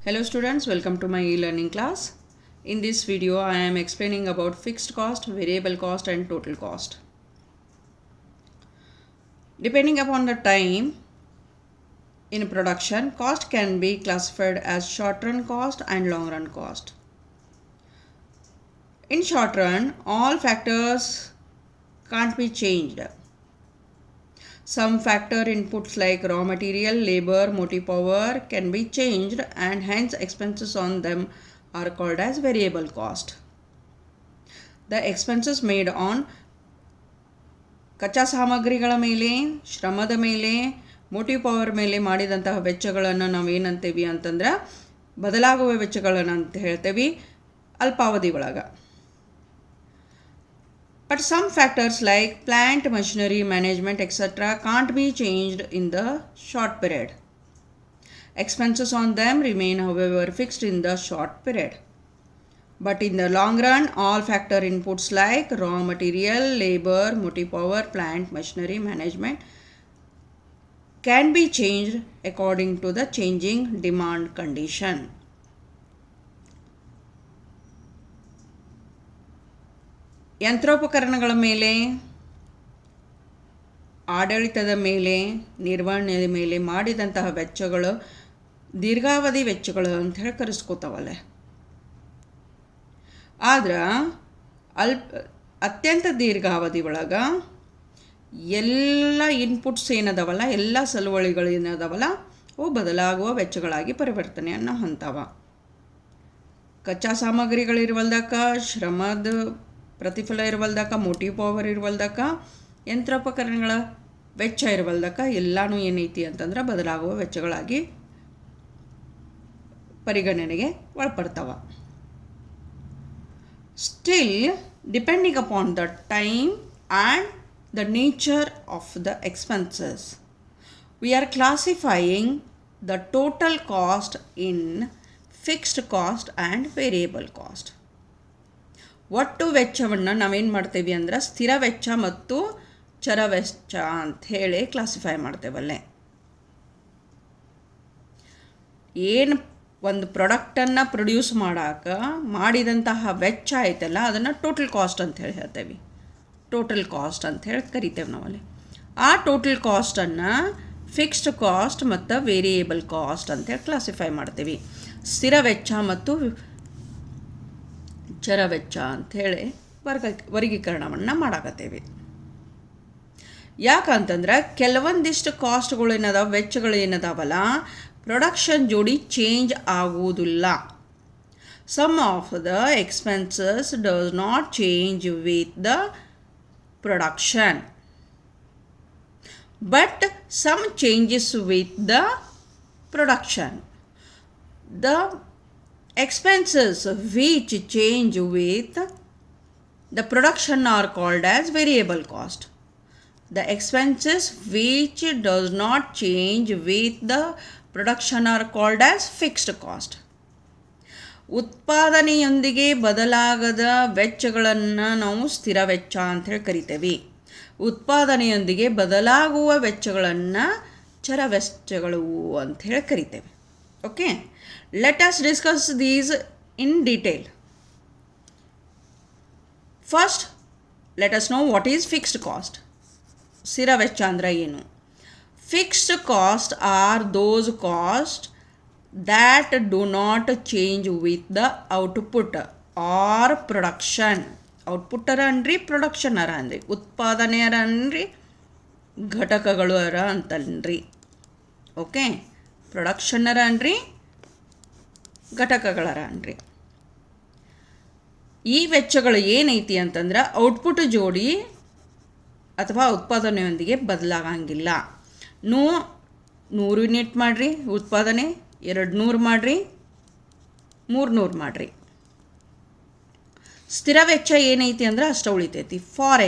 Hello students, welcome to my e-learning class. In this video, I am explaining about fixed cost, variable cost and total cost. Depending upon the time in production, cost can be classified as short-run cost and long-run cost. In short run, all factors can't be changed. Some factor inputs like raw material, labor, motive power can be changed and hence expenses on them are called as variable cost. The expenses made on ಕಚ್ಚಾ ಸಾಮಗ್ರಿಗಳ ಮೇಲೆ, ಶ್ರಮದ ಮೇಲೆ, motive power ಮೇಲೆ ಮಾಡಿದಂತಹ ವೆಚ್ಚಗಳನ್ನು ನಾವು ಏನಂತೀವಿ ಅಂತಂದ್ರೆ ಬದಲಾಗುವ ವೆಚ್ಚಗಳನ್ನು ಅಂತ ಹೇಳ್ತೀವಿ ಅಲ್ಪಾವಧಿ ಒಳಗೆ. But some factors like plant, machinery, management, etc. can't be changed in the short period. Expenses on them remain, however, fixed in the short period. But in the long run, all factor inputs like raw material, labor, motive power, plant, machinery, management can be changed according to the changing demand condition. ಯಂತ್ರೋಪಕರಣಗಳ ಮೇಲೆ, ಆಡಳಿತದ ಮೇಲೆ, ನಿರ್ವಹಣೆಯ ಮೇಲೆ ಮಾಡಿದಂತಹ ವೆಚ್ಚಗಳು ದೀರ್ಘಾವಧಿ ವೆಚ್ಚಗಳು ಅಂತ ಹೇಳಿ ಕರೆಸ್ಕೋತಾವಲ್ಲ. ಆದ್ರೆ ಅತ್ಯಂತ ದೀರ್ಘಾವಧಿ ಒಳಗೆ ಎಲ್ಲ ಇನ್ಪುಟ್ಸ್ ಏನದವಲ್ಲ, ಎಲ್ಲ ಸಲುವಳಿಗಳು ಏನದವಲ್ಲ ಅವು ಬದಲಾಗುವ ವೆಚ್ಚಗಳಾಗಿ ಪರಿವರ್ತನೆಯನ್ನು ಹೊಂತಾವ. ಕಚ್ಚಾ ಸಾಮಗ್ರಿಗಳಿರುವಲ್ದಕ್ಕ, ಶ್ರಮದ ಪ್ರತಿಫಲ ಇರುವಲ್ದಕ್ಕ, ಮೋಟಿವ್ ಪವರ್ ಇರುವಲ್ದಕ್ಕ, ಯಂತ್ರೋಪಕರಣಗಳ ವೆಚ್ಚ ಇರುವಲ್ದಕ್ಕ ಎಲ್ಲನೂ ಏನೈತಿ ಅಂತಂದ್ರೆ ಬದಲಾಗುವ ವೆಚ್ಚಗಳಾಗಿ ಪರಿಗಣನೆಗೆ ಒಳಪಡ್ತಾವ. Still, depending upon the time and the nature of the expenses, we are classifying the total cost in fixed cost and variable cost. ಒಟ್ಟು ವೆಚ್ಚವನ್ನು ನಾವೇನು ಮಾಡ್ತೇವೆ ಅಂದ್ರೆ ಸ್ಥಿರ ವೆಚ್ಚ ಮತ್ತು ಚರ ವೆಚ್ಚ ಅಂಥೇಳಿ ಕ್ಲಾಸಿಫೈ ಮಾಡ್ತೇವಲ್ಲೇ. ಏನು ಒಂದು ಪ್ರಾಡಕ್ಟನ್ನು ಪ್ರೊಡ್ಯೂಸ್ ಮಾಡಿದಂತಹ ವೆಚ್ಚ ಐತಲ್ಲ ಅದನ್ನು ಟೋಟಲ್ ಕಾಸ್ಟ್ ಅಂಥೇಳಿ ಹೇಳ್ತೇವೆ. ಟೋಟಲ್ ಕಾಸ್ಟ್ ಅಂಥೇಳಿ ಕರಿತೇವೆ ನಾವಲ್ಲಿ. ಆ ಟೋಟಲ್ ಕಾಸ್ಟನ್ನು ಫಿಕ್ಸ್ಡ್ ಕಾಸ್ಟ್ ಮತ್ತು ವೇರಿಯೇಬಲ್ ಕಾಸ್ಟ್ ಅಂಥೇಳಿ ಕ್ಲಾಸಿಫೈ ಮಾಡ್ತೇವೆ. ಸ್ಥಿರ ವೆಚ್ಚ ಮತ್ತು ಚರ ವೆಚ್ಚ ಅಂಥೇಳಿ ವರ್ಗೀಕರಣವನ್ನು ಮಾಡಾಕತ್ತೇವೆ. ಯಾಕಂತಂದ್ರೆ ಕೆಲವೊಂದಿಷ್ಟು ಕಾಸ್ಟ್ಗಳು ಏನದಾವ, ವೆಚ್ಚಗಳು ಏನದಾವಲ್ಲ, ಪ್ರೊಡಕ್ಷನ್ ಜೋಡಿ ಚೇಂಜ್ ಆಗುವುದಿಲ್ಲ. Some of the expenses does not change with the production, but some changes with the production. The expenses which change with the production are called as variable cost. The expenses which does not change with the production are called as fixed cost. ಉತ್ಪಾದನೆಯೊಂದಿಗೆ ಬದಲಾಗದ ವೆಚ್ಚಗಳನ್ನು ನಾವು ಸ್ಥಿರ ವೆಚ್ಚ ಅಂಥೇಳಿ ಕರಿತೇವೆ. ಉತ್ಪಾದನೆಯೊಂದಿಗೆ ಬದಲಾಗುವ ವೆಚ್ಚಗಳನ್ನು ಚರ ವೆಚ್ಚಗಳು ಅಂಥೇಳಿ ಕರಿತೇವೆ. Okay, let us discuss these in detail. First, let us know what is fixed cost. ಸ್ಥಿರ ವೆಚ್ಚ ಅಂದ್ರೆ ಏನು? Fixed cost are those costs that do not change with the output or production. Output ಅನ್ರಿ, ಪ್ರೊಡಕ್ಷನ್ ಅನ್ರಿ, ಉತ್ಪಾದನೆ ಅನ್ರಿ, ಘಟಕಗಳು ಅಂತನ್ರಿ. Okay, ಪ್ರೊಡಕ್ಷನ್ನರ ಅನ್ರಿ, ಘಟಕಗಳರ ಅನ್ರಿ. ಈ ವೆಚ್ಚಗಳು ಏನೈತಿ ಅಂತಂದ್ರೆ ಔಟ್ಪುಟ್ ಜೋಡಿ ಅಥವಾ ಉತ್ಪಾದನೆಯೊಂದಿಗೆ ಬದಲಾಗಂಗಿಲ್ಲ. 100 ಯೂನಿಟ್ ಮಾಡಿರಿ ಉತ್ಪಾದನೆ, 200 ಮಾಡಿರಿ, 300 ಮಾಡಿರಿ. ಸ್ಥಿರ ವೆಚ್ಚ ಏನೈತಿ ಅಂದ್ರೆ ಅಷ್ಟು ಉಳಿತೈತಿ. For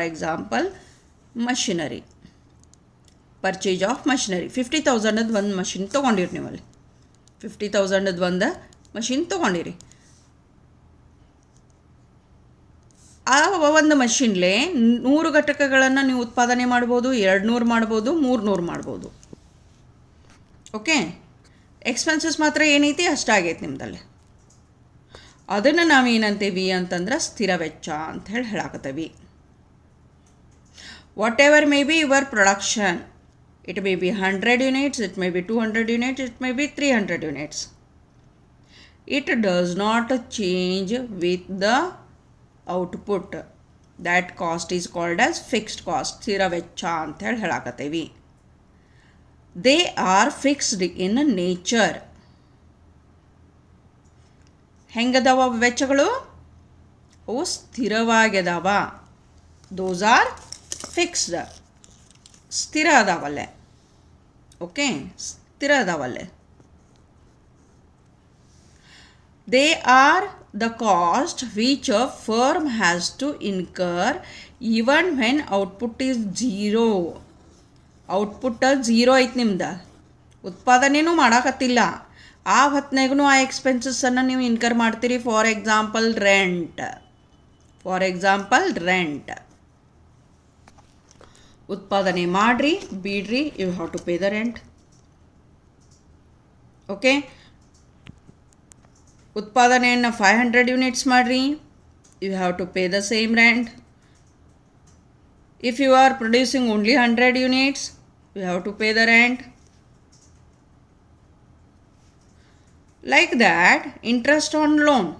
example machinery, purchase of machinery. 50,000 ಒಂದು ಮಷಿನ್ ತೊಗೊಂಡಿರಿ, ನೀವಲ್ಲಿ 50,000 ಒಂದು ಮಷಿನ್ ತೊಗೊಂಡಿರಿ. ಆ ಒಂದು ಮಷಿನ್ಲೆ 100 ಘಟಕಗಳನ್ನು ನೀವು ಉತ್ಪಾದನೆ ಮಾಡ್ಬೋದು, 200 ಮಾಡ್ಬೋದು, 300 ಮಾಡ್ಬೋದು. ಓಕೆ, ಎಕ್ಸ್ಪೆನ್ಸಸ್ ಮಾತ್ರ ಏನೈತಿ ಅಷ್ಟಾಗೈತಿ ನಿಮ್ಮದಲ್ಲಿ. ಅದನ್ನು ನಾವೇನಂತೀವಿ ಅಂತಂದ್ರೆ ಸ್ಥಿರ ವೆಚ್ಚ ಅಂತ ಹೇಳಾಕತ್ತೀವಿ. Whatever may be your production, it may be 100 units, it may be 200 units, it may be 300 units. It does not change with the output. That cost is called as fixed cost. ಸ್ಥಿರ ವೆಚ್ಚ ಅಂತ ಹೇಳಾಕತ್ತೀವಿ. They are fixed in nature. ಹೆಂಗದವ ವೆಚ್ಚಗಳು? ಅವು ಸ್ಥಿರವಾಗ್ಯದವ. Those are fixed. ಸ್ಥಿರ ಅದಾವಲ್ಲೇ. Okay, ಸ್ಥಿರ ಅದಾವಲ್ಲೇ. They are the cost which a firm has to incur even when output is zero. Output zero ಐತೆ ನಿಮ್ದು, ಉತ್ಪಾದನೆಯೂ ಮಾಡೋಕತ್ತಿಲ್ಲ. ಆ ಹೊತ್ತಿನಾಗೂ ಆ ಎಕ್ಸ್ಪೆನ್ಸಸ್ಸನ್ನು ನೀವು ಇನ್ಕರ್ ಮಾಡ್ತೀರಿ. For example rent. ಉತ್ಪಾದನೆ ಮಾಡ್ರಿ ಬಿಡ್ರಿ, you have to pay the rent. Okay, ಉತ್ಪಾದನೆಯನ್ನು 500 ಯೂನಿಟ್ಸ್ ಮಾಡ್ರಿ, you have to pay the same rent. If you are producing only 100 units, you have to pay the rent. Like that interest on loan.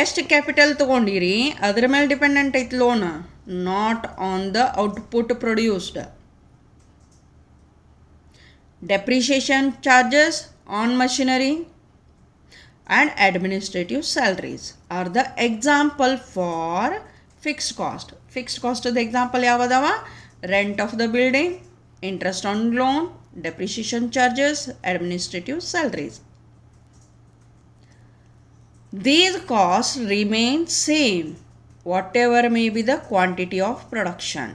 ಎಷ್ಟು capital ತೊಗೊಂಡಿರಿ ಅದ್ರ ಮೇಲೆ dependent ಐತಿ loan, not on the output produced. Depreciation charges on machinery and administrative salaries are the example for fixed cost. Fixed ಕಾಸ್ಟದ example ಯಾವದವ? Rent of the building, interest on loan, depreciation charges, administrative salaries. These costs remain same whatever may be the quantity of production.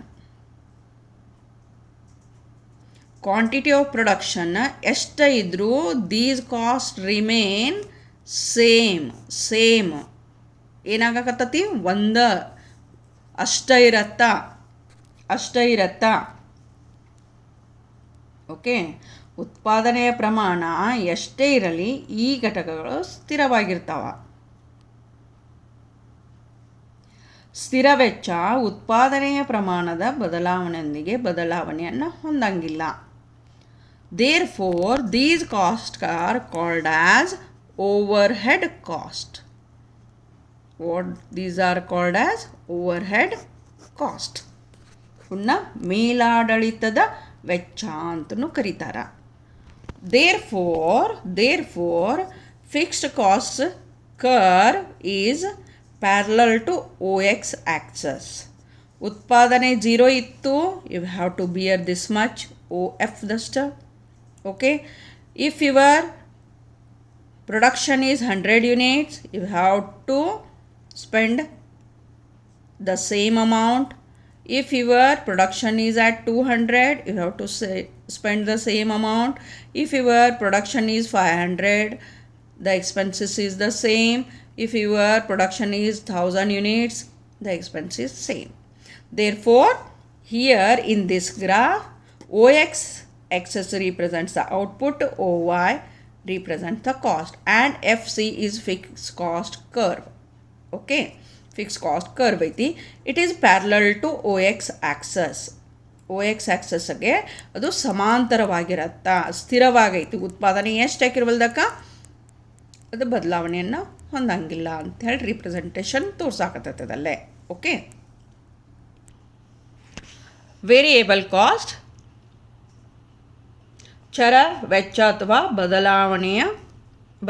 Quantity of production ಎಷ್ಟ ಇದ್ರೂ these costs remain same. ಏನಾಗಕತ್ತತಿ? ಒಂದ ಅಷ್ಟ ಇರತ್ತ. Okay, ಉತ್ಪಾದನೆಯ ಪ್ರಮಾಣ ಎಷ್ಟೇ ಇರಲಿ ಈ ಘಟಕಗಳು ಸ್ಥಿರವಾಗಿರ್ತಾವ. ಸ್ಥಿರ ವೆಚ್ಚ ಉತ್ಪಾದನೆಯ ಪ್ರಮಾಣದ ಬದಲಾವಣೆಯೊಂದಿಗೆ ಬದಲಾವಣೆಯನ್ನು ಹೊಂದಂಗಿಲ್ಲ. Therefore, these costs are called as overhead cost. What these are called as overhead cost. ಇವನ್ನ ಮೇಲಾಡಳಿತದ ವೆಚ್ಚ ಅಂತಲೂ ಕರೀತಾರ. Therefore, fixed cost curve is parallel to OX axis. ಉತ್ಪಾದನೆ 0 ಇತ್ತು, you have to bear this much OF dust. Okay, if your production is 100 units, you have to spend the same amount. If your production is at 200, you have to spend the same amount. If your production is 500, the expenses is the same. If your production is 1000 units, the expense is same. Therefore, here in this graph, OX axis represents the output, OY represents the cost, and FC is fixed cost curve. Okay, fixed cost curve ಐತಿ. It is parallel to OX axis. OX axisಗೆ ಅದು ಸಮಾಂತರವಾಗಿರತ್ತ, ಸ್ಥಿರವಾಗೈತಿ. ಉತ್ಪಾದನೆ ಎಷ್ಟು ಹಾಕಿರ್ಬಲ್ದಕ್ಕ ಅದು ಬದಲಾವಣೆಯನ್ನು ಹೊಂದಂಗಿಲ್ಲ ಅಂಥೇಳಿ representation ತೋರ್ಸಾಕತ್ತದಲ್ಲೇ. Okay, variable cost ಚರ ವೆಚ್ಚ ಅಥವಾ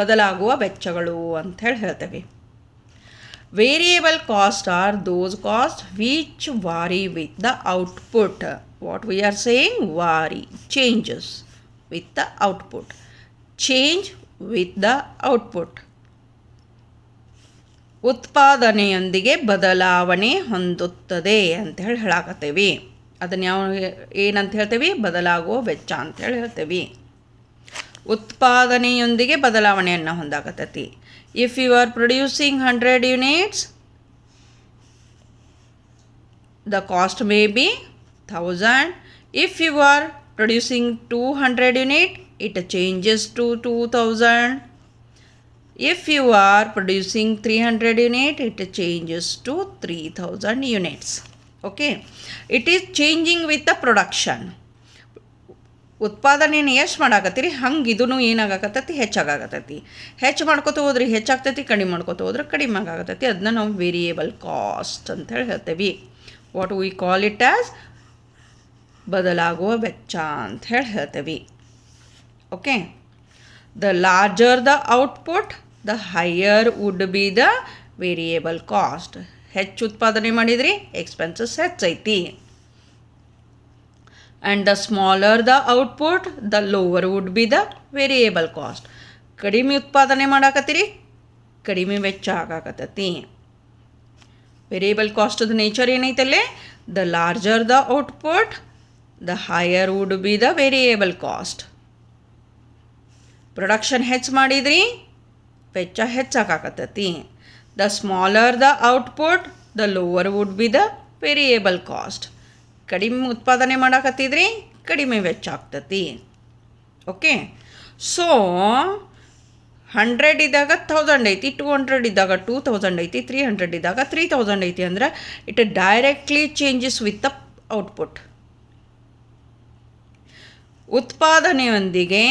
ಬದಲಾಗುವ ವೆಚ್ಚಗಳು ಅಂಥೇಳಿ ಹೇಳ್ತೇವೆ. Variable cost are those cost which vary with the output. What we are saying? Vary, changes with the output. Change with the output. ಉತ್ಪಾದನೆಯೊಂದಿಗೆ ಬದಲಾವಣೆ ಹೊಂದುತ್ತದೆ ಅಂಥೇಳಿ ಹೇಳಾಕತ್ತೇವೆ. ಅದನ್ನು ಏನಂತ ಹೇಳ್ತೇವೆ? ಬದಲಾಗುವ ವೆಚ್ಚ ಅಂಥೇಳಿ ಹೇಳ್ತೇವೆ. ಉತ್ಪಾದನೆಯೊಂದಿಗೆ ಬದಲಾವಣೆಯನ್ನು ಹೊಂದಾಕತ್ತೈತಿ. If you are producing 100 units, the cost may be 1000. If you are producing 200 unit, it changes to 2000. If you are producing 300 unit, it changes to 3000 units. Okay, it is changing with the production. ಉತ್ಪಾದನೆಯನ್ನು ಎಷ್ಟು ಮಾಡಾಕತ್ತೀರಿ ಹಂಗೆ ಇದೂ ಏನಾಗತ್ತೈತಿ ಹೆಚ್ಚಾಗತ್ತೈತಿ. ಹೆಚ್ಚು ಮಾಡ್ಕೊತ ಹೋದ್ರಿ ಹೆಚ್ಚಾಗ್ತೈತಿ, ಕಡಿಮೆ ಮಾಡ್ಕೊತ ಹೋದ್ರೆ ಕಡಿಮೆ ಆಗತ್ತೈತಿ. ಅದನ್ನ ನಾವು ವೇರಿಯೇಬಲ್ ಕಾಸ್ಟ್ ಅಂತೇಳಿ ಹೇಳ್ತೇವೆ. What we call it as ಬದಲಾಗುವ ವೆಚ್ಚ ಅಂತ ಹೇಳಿ ಹೇಳ್ತೇವೆ. Okay, the larger the output the higher would be the variable cost. ಹೆಚ್ಚು ಉತ್ಪಾದನೆ ಮಾಡಿದ್ರಿ ಎಕ್ಸ್ಪೆನ್ಸಸ್ ಹೆಚ್ಚೈತಿ. And the smaller the output the lower would be the variable cost. ಕಡಿಮೆ ಉತ್ಪಾದನೆ ಮಾಡಾಕತ್ತೀರಿ ಕಡಿಮೆ ವೆಚ್ಚ ಆಗಾಕತ್ತೈತಿ. ವೇರಿಯೇಬಲ್ ಕಾಸ್ಟದ ನೇಚರ್ ಏನೈತಲ್ಲೇ, the larger the output the higher would be the variable cost. Production ಹೆಚ್ಚು ಮಾಡಿದ್ರಿ ವೆಚ್ಚ ಹೆಚ್ಚಾಗತ್ತೈತಿ. The smaller the output the lower would be the variable cost. ಕಡಿಮೆ ಉತ್ಪಾದನೆ ಮಾಡಾಕತ್ತಿದ್ರಿ ಕಡಿಮೆ ವೆಚ್ಚ ಆಗ್ತೈತಿ. ಓಕೆ, ಸೊ 100 ಇದ್ದಾಗ 1000 ಐತಿ, 200 ಇದ್ದಾಗ 2000 ಐತಿ, 300 ಇದ್ದಾಗ 3000 ಐತಿ ಅಂದ್ರೆ it directly changes with the output. ಉತ್ಪಾದನೆಯೊಂದಿಗೆ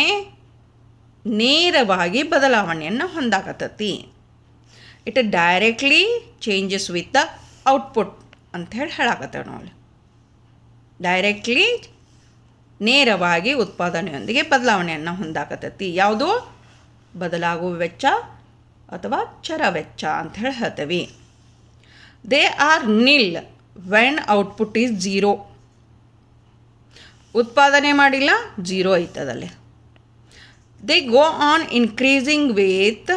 ನೇರವಾಗಿ ಬದಲಾವಣೆಯನ್ನು ಹೊಂದಾಕತ್ತೈತಿ. It directly changes with the output ಅಂಥೇಳಿ ಹೇಳಾಕತ್ತೇವೆ ನಾವು. ಡೈರೆಕ್ಟ್ಲಿ ನೇರವಾಗಿ ಉತ್ಪಾದನೆಯೊಂದಿಗೆ ಬದಲಾವಣೆಯನ್ನು ಹೊಂದಾಕತ್ತೈತಿ. ಯಾವುದು? ಬದಲಾಗುವ ವೆಚ್ಚ ಅಥವಾ ಚರ ವೆಚ್ಚ ಅಂಥೇಳಿ ಹೇಳ್ತೇವೆ. They are nil when output is 0. ಉತ್ಪಾದನೆ ಮಾಡಿಲ್ಲ 0 ಐತದಲ್ಲಿ. They go on increasing with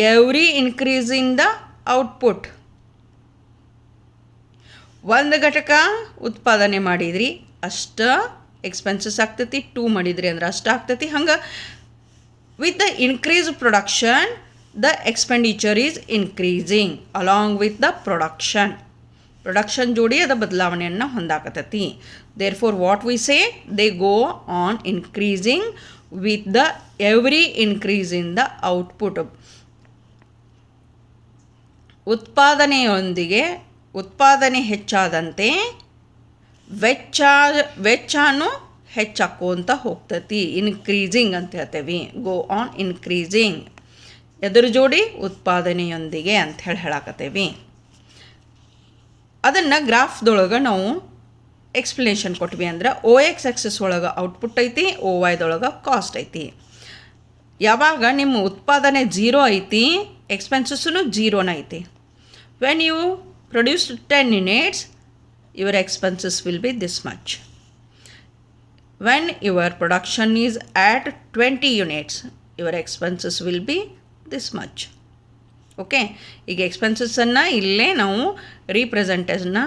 every increase in the output. ಒಂದು ಘಟಕ ಉತ್ಪಾದನೆ ಮಾಡಿದ್ರಿ ಅಷ್ಟು ಎಕ್ಸ್ಪೆನ್ಸಸ್ ಆಗ್ತೈತಿ, 2 ಮಾಡಿದ್ರಿ ಅಂದ್ರೆ ಅಷ್ಟು ಆಗ್ತೈತಿ. ಹಂಗೆ with the increase production the expenditure is increasing along with the production. Production ಜೋಡಿ ಅದ ಬದಲಾವಣೆಯನ್ನು ಹೊಂದಾಕತ್ತೈತಿ. Therefore what we say, they go on increasing with the every increase in the output. ಉತ್ಪಾದನೆ ಹೆಚ್ಚಾದಂತೆ ವೆಚ್ಚನೂ ಹೆಚ್ಚಾಕೋಂತ ಹೋಗ್ತೈತಿ. ಇನ್ಕ್ರೀಸಿಂಗ್ ಅಂತ ಹೇಳ್ತೇವೆ. ಗೋ ಆನ್ ಇನ್ಕ್ರೀಸಿಂಗ್ ಎದುರು ಜೋಡಿ ಉತ್ಪಾದನೆಯೊಂದಿಗೆ ಅಂಥೇಳಿ ಹೇಳಾಕತ್ತೇವೆ. ಅದನ್ನು ಗ್ರಾಫ್ದೊಳಗೆ ನಾವು ಎಕ್ಸ್ಪ್ಲನೇಷನ್ ಕೊಟ್ವಿ ಅಂದ್ರೆ OX ಆಕ್ಸಿಸ್ ಒಳಗೆ ಔಟ್ಪುಟ್ ಐತಿ, OYದೊಳಗೆ ಕಾಸ್ಟ್ ಐತಿ. ಯಾವಾಗ ನಿಮ್ಮ ಉತ್ಪಾದನೆ 0 ಐತಿ ಎಕ್ಸ್ಪೆನ್ಸಸ್ಸೂ 0ನ ಐತಿ. When you produced 10 units, your expenses will be this much. When your production is at 20 units, your expenses will be this much. Okay, ಈಗ ಎಕ್ಸ್ಪೆನ್ಸಸ್ಸನ್ನು ಇಲ್ಲೇ ನಾವು ರೀಪ್ರೆಸೆಂಟೇಷನ್ನ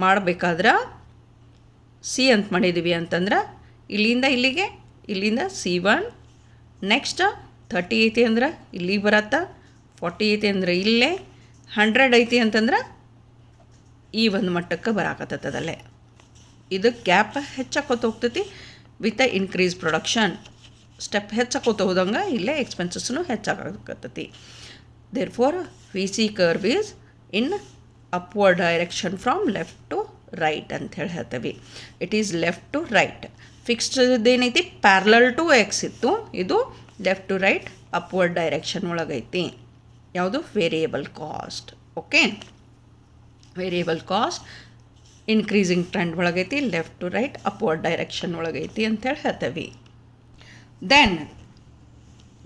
ಮಾಡಬೇಕಾದ್ರೆ C ಅಂತ ಮಾಡಿದ್ದೀವಿ ಅಂತಂದ್ರೆ ಇಲ್ಲಿಂದ ಇಲ್ಲಿಗೆ, ಇಲ್ಲಿಂದ C1, ನೆಕ್ಸ್ಟ್ 30 ಐತಿ ಅಂದ್ರೆ ಇಲ್ಲಿಗೆ ಬರತ್ತಾ, 40 ಐತಿ ಅಂದ್ರೆ ಇಲ್ಲೇ, 100 ಐತಿ ಅಂತಂದ್ರೆ ಈ ಒಂದು ಮಟ್ಟಕ್ಕೆ ಬರಾಕತ್ತದಲ್ಲೇ. ಇದು ಗ್ಯಾಪ್ ಹೆಚ್ಚಾಕೋತ ಹೋಗ್ತೈತಿ with the increase production. Step ಹೆಚ್ಚಾಕೋತ ಹೋದಂಗೆ ಇಲ್ಲೇ ಎಕ್ಸ್ಪೆನ್ಸಸ್ನು ಹೆಚ್ಚಾಗತ್ತೈತಿ. Therefore VC curve is in upward direction from left to right ಅಂತ ಹೇಳಿ ಹೇಳ್ತೇವೆ. It is left to right. Fixed ಏನೈತಿ ಪ್ಯಾರಲಲ್ ಟು ಎಕ್ಸ್ ಇತ್ತು, ಇದು left to right upward direction ಒಳಗೈತಿ. ಯಾವುದು? Variable cost. Okay, variable cost increasing trend ಒಳಗೈತಿ, left to right upward direction ಒಳಗೈತಿ ಅಂತೇಳಿ ಹೇಳ್ತೇವೆ. Then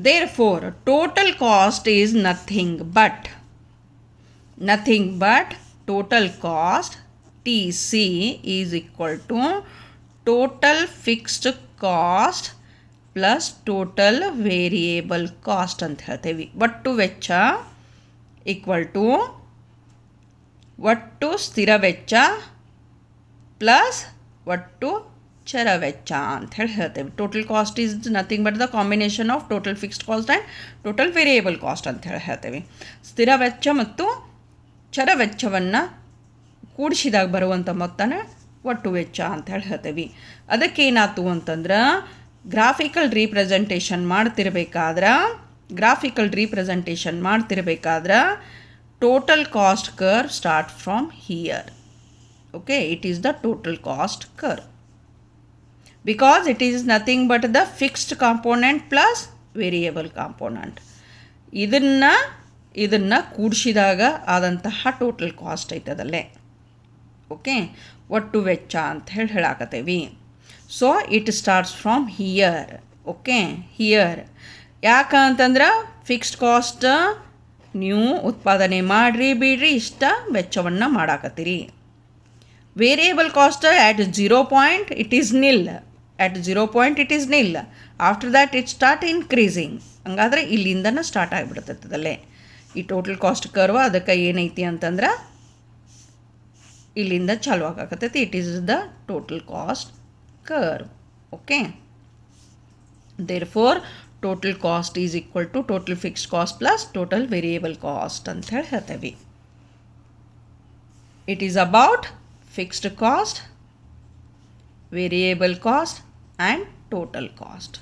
there four total cost is nothing but total cost TC is equal to total fixed cost plus total variable cost ಅಂತ ಹೇಳ್ತೇವೆ. ಒಟ್ಟು ವೆಚ್ಚ equal to ಒಟ್ಟು ಸ್ಥಿರ ವೆಚ್ಚ ಪ್ಲಸ್ ಒಟ್ಟು ಚರ ವೆಚ್ಚ ಅಂತ ಹೇಳಿ ಹೇಳ್ತೇವೆ. Total cost is nothing but the combination of total fixed cost and total variable cost ಅಂತ ಹೇಳಿ ಹೇಳ್ತೇವೆ. ಸ್ಥಿರ ವೆಚ್ಚ ಮತ್ತು ಚರ ವೆಚ್ಚವನ್ನು ಕೂಡಿಸಿದಾಗ ಬರುವಂಥ ಮೊತ್ತನ ಒಟ್ಟು ವೆಚ್ಚ ಅಂತ ಹೇಳಿ ಹೇಳ್ತೇವೆ. ಅದಕ್ಕೇನಾಯ್ತು ಅಂತಂದ್ರೆ ಗ್ರಾಫಿಕಲ್ ರೀಪ್ರೆಸೆಂಟೇಷನ್ ಮಾಡ್ತಿರ್ಬೇಕಾದ್ರೆ total cost curve start from here. Okay, it is the total cost curve because it is nothing but the fixed component plus variable component. ಇದನ್ನು ಕೂಡಿಸಿದಾಗ ಆದಂತಹ ಟೋಟಲ್ ಕಾಸ್ಟ್ ಐತದಲ್ಲೇ. ಓಕೆ, ಒಟ್ಟು ವೆಚ್ಚ ಅಂತ ಹೇಳಾಕತ್ತೇವಿ. So it starts from here. Okay, here ಯಾಕಂತಂದ್ರೆ fixed cost ನೀವು ಉತ್ಪಾದನೆ ಮಾಡಿರಿ ಬಿಡ್ರಿ ಇಷ್ಟ ವೆಚ್ಚವನ್ನು ಮಾಡಾಕತ್ತೀರಿ. Variable cost at 0 point it is nil. After that it start increasing. ಹಂಗಾದ್ರೆ ಇಲ್ಲಿಂದನೇ ಸ್ಟಾರ್ಟ್ ಆಗಿಬಿಡ್ತದಲ್ಲೇ ಈ ಟೋಟಲ್ ಕಾಸ್ಟ್ ಕರ್ವ್. ಅದಕ್ಕೆ ಏನೈತಿ ಅಂತಂದ್ರೆ ಇಲ್ಲಿಂದ ಚಾಲು ಆಗಾಕತ್ತೈತಿ. It is the total cost curve. Okay, therefore total cost is equal to total fixed cost plus total variable cost ಅಂತ ಹೇಳಿ ಹೇಳ್ತೇವೆ. It is about fixed cost, variable cost and total cost.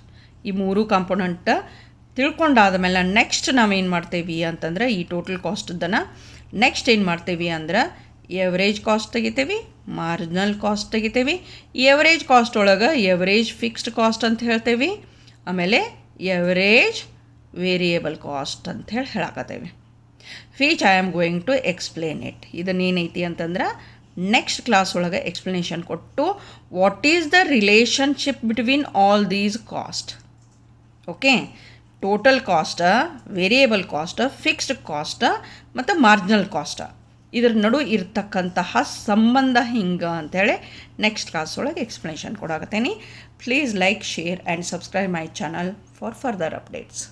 ಈ ಮೂರು ಕಾಂಪೊನೆಂಟ್ ತಿಳ್ಕೊಂಡಾದ ಮೇಲೆ next ನಾವೇನು ಮಾಡ್ತೇವೆ ಅಂತಂದ್ರೆ ಈ ಟೋಟಲ್ ಕಾಸ್ಟನ್ನು ನೆಕ್ಸ್ಟ್ ಏನು ಮಾಡ್ತೇವೆ ಅಂದ್ರೆ ಎವರೇಜ್ ಕಾಸ್ಟ್ ತೆಗಿತೇವೆ, ಮಾರ್ಜಿನಲ್ ಕಾಸ್ಟ್ ತೆಗಿತೇವೆ. ಎವರೇಜ್ ಕಾಸ್ಟ್ ಒಳಗೆ ಎವರೇಜ್ ಫಿಕ್ಸ್ಡ್ ಕಾಸ್ಟ್ ಅಂತ ಹೇಳ್ತೇವೆ, ಆಮೇಲೆ ಎವರೇಜ್ ವೇರಿಯೇಬಲ್ ಕಾಸ್ಟ್ ಅಂತ ಹೇಳಾಕತ್ತೇವೆ. Which I am going to explain it. ಇದನ್ನೇನೈತಿ ಅಂತಂದ್ರೆ ನೆಕ್ಸ್ಟ್ ಕ್ಲಾಸ್ ಒಳಗೆ ಎಕ್ಸ್ಪ್ಲನೇಷನ್ ಕೊಟ್ಟು what is the relationship between all these cost. Okay, total cost, variable cost, fixed cost ಮತ್ತು ಮಾರ್ಜಿನಲ್ ಕಾಸ್ಟ್, ಇದ್ರ ನಡು ಇರ್ತಕ್ಕಂತಹ ಸಂಬಂಧ ಹಿಂಗೆ ಅಂಥೇಳಿ ನೆಕ್ಸ್ಟ್ ಕ್ಲಾಸ್ ಒಳಗೆ ಎಕ್ಸ್ಪ್ಲನೇಷನ್ ಕೊಡಾಕತ್ತೇನೆ. Please like, share and subscribe my channel for further updates.